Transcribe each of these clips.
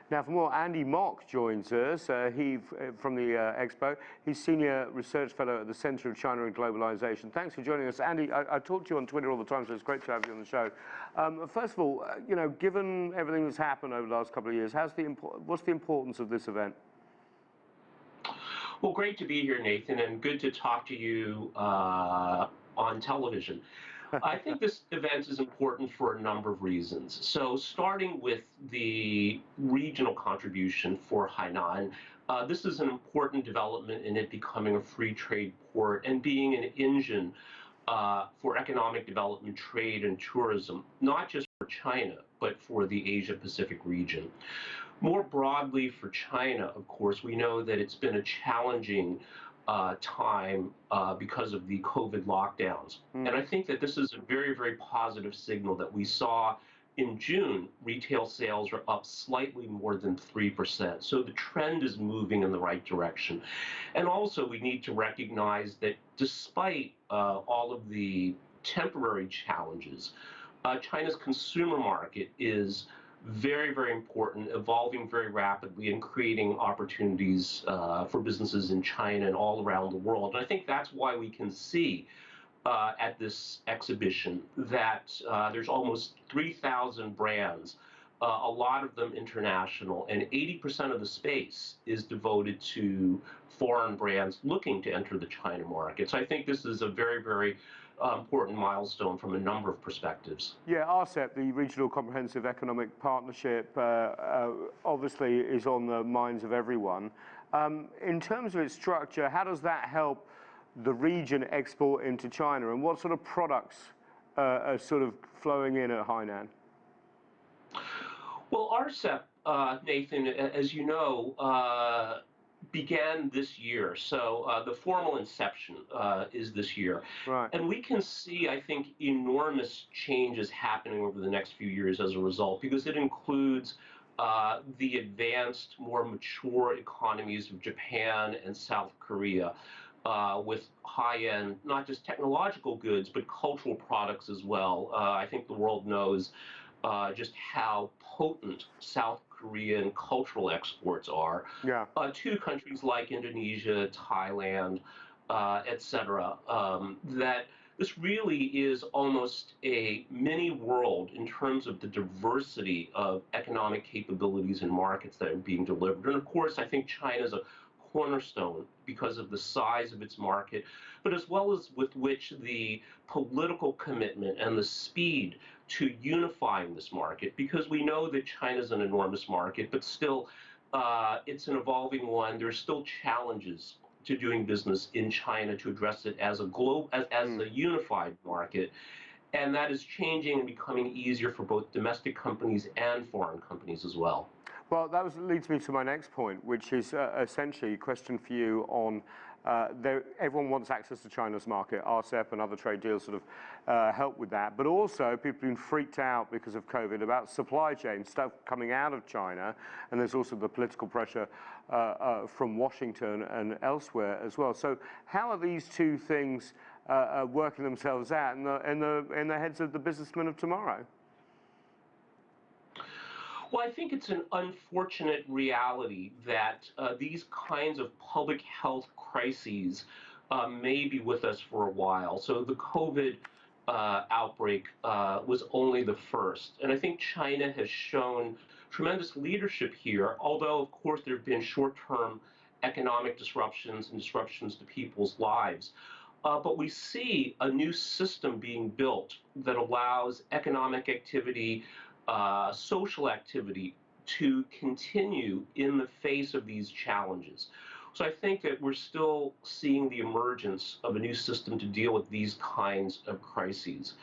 Now, for more, Andy Mock joins us. From the Expo. He's Senior Research Fellow at the Center of China and Globalization. Thanks for joining us. Andy, I talk to you on Twitter all the time, so it's great to have you on the show. First of all, given everything that's happened over the last couple of years, what's the importance of this event? Well, great to be here, Nathan, and good to talk to you on television. I think this event is important for a number of reasons. So starting with the regional contribution for Hainan, this is an important development in it becoming a free trade port and being an engine for economic development, trade, and tourism, not just for China, but for the Asia-Pacific region. More broadly for China, of course, we know that it's been a challenging time because of the COVID lockdowns. And I think that this is a very, very positive signal that we saw in June. Retail sales are up slightly more than 3%. So the trend is moving in the right direction. And also we need to recognize that despite all of the temporary challenges, China's consumer market is very, very important, evolving very rapidly and creating opportunities for businesses in China and all around the world. And I think that's why we can see at this exhibition that there's almost 3,000 brands, a lot of them international, and 80% of the space is devoted to foreign brands looking to enter the China market. So I think this is a very, very important milestone from a number of perspectives. Yeah, RCEP, the Regional Comprehensive Economic Partnership, obviously is on the minds of everyone. In terms of its structure, how does that help the region export into China, and what sort of products are sort of flowing in at Hainan? Well, RCEP, Nathan, as you know, began this year. So the formal inception is this year. Right. And we can see, I think, enormous changes happening over the next few years as a result, because it includes the advanced, more mature economies of Japan and South Korea, with high-end, not just technological goods, but cultural products as well. I think the world knows just how potent South Korean cultural exports are to countries like Indonesia, Thailand, etc. That this really is almost a mini world in terms of the diversity of economic capabilities and markets that are being delivered. And of course, I think China is a cornerstone because of the size of its market, but as well as with which the political commitment and the speed to unifying this market, because we know that China's an enormous market, but still it's an evolving one. There's still challenges to doing business in China to address it as a a unified market. And that is changing and becoming easier for both domestic companies and foreign companies as well. Well, leads me to my next point, which is essentially a question for you on everyone wants access to China's market. RCEP and other trade deals sort of help with that. But also, people have been freaked out because of COVID about supply chain stuff coming out of China. And there's also the political pressure from Washington and elsewhere as well. So how are these two things working themselves out in the heads of the businessmen of tomorrow? Well, I think it's an unfortunate reality that these kinds of public health crises may be with us for a while. So the COVID outbreak was only the first. And I think China has shown tremendous leadership here, although, of course, there have been short-term economic disruptions and disruptions to people's lives. But we see a new system being built that allows economic activity, social activity to continue in the face of these challenges. So I think that we're still seeing the emergence of a new system to deal with these kinds of crises.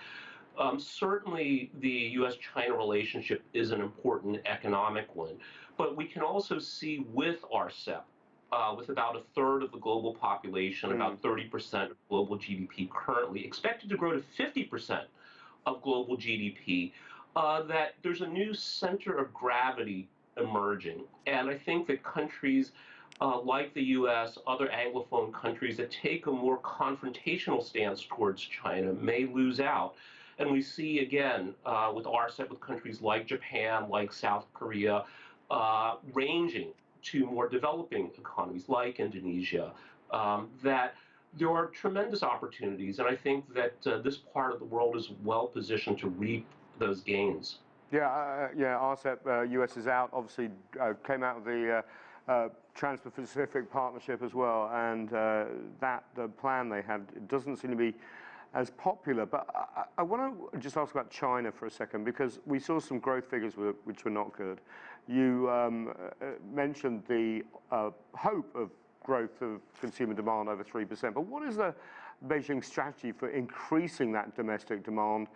Certainly the U.S.-China relationship is an important economic one, but we can also see with RCEP, with about a third of the global population, about 30% of global GDP currently, expected to grow to 50% of global GDP, that there's a new center of gravity emerging. And I think that countries like the U.S., other Anglophone countries that take a more confrontational stance towards China may lose out. And we see, again, with RCEP, with countries like Japan, like South Korea, ranging to more developing economies like Indonesia, that there are tremendous opportunities, and I think that this part of the world is well positioned to reap those gains. Yeah, yeah. RCEP, US is out. Obviously, came out of the Trans-Pacific Partnership as well, and the plan they had, it doesn't seem to be as popular. But I want to just ask about China for a second, because we saw some growth figures which were not good. You mentioned the hope of growth of consumer demand over 3%. But what is the Beijing strategy for increasing that domestic demand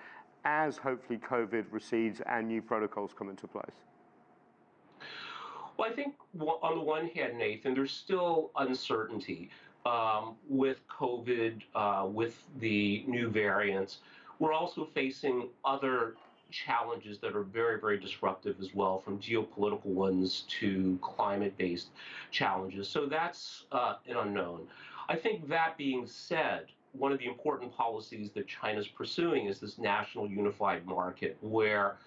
as hopefully COVID recedes and new protocols come into place? Well, I think on the one hand, Nathan, there's still uncertainty with COVID, with the new variants. We're also facing other challenges that are very, very disruptive as well, from geopolitical ones to climate-based challenges. So that's an unknown. I think that being said, one of the important policies that China's pursuing is this national unified market, where,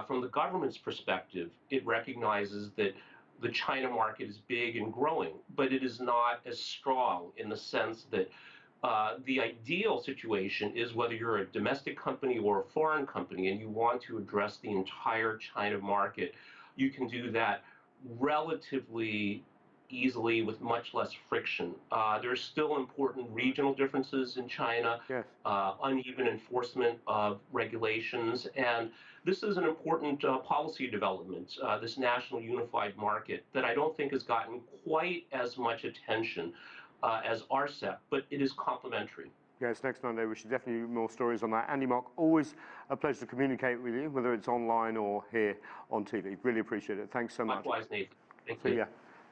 from the government's perspective, it recognizes that the China market is big and growing, but it is not as strong in the sense that the ideal situation is whether you're a domestic company or a foreign company and you want to address the entire China market, you can do that relatively easily with much less friction. There's still important regional differences in China, Yes. Uneven enforcement of regulations, and this is an important policy development, this national unified market, that I don't think has gotten quite as much attention as RCEP, but it is complementary. Yes, next Monday we should definitely do more stories on that. Andy Mock, always a pleasure to communicate with you, whether it's online or here on TV. Really appreciate it. Thanks so much. Likewise, Nathan. Thank See you. ya.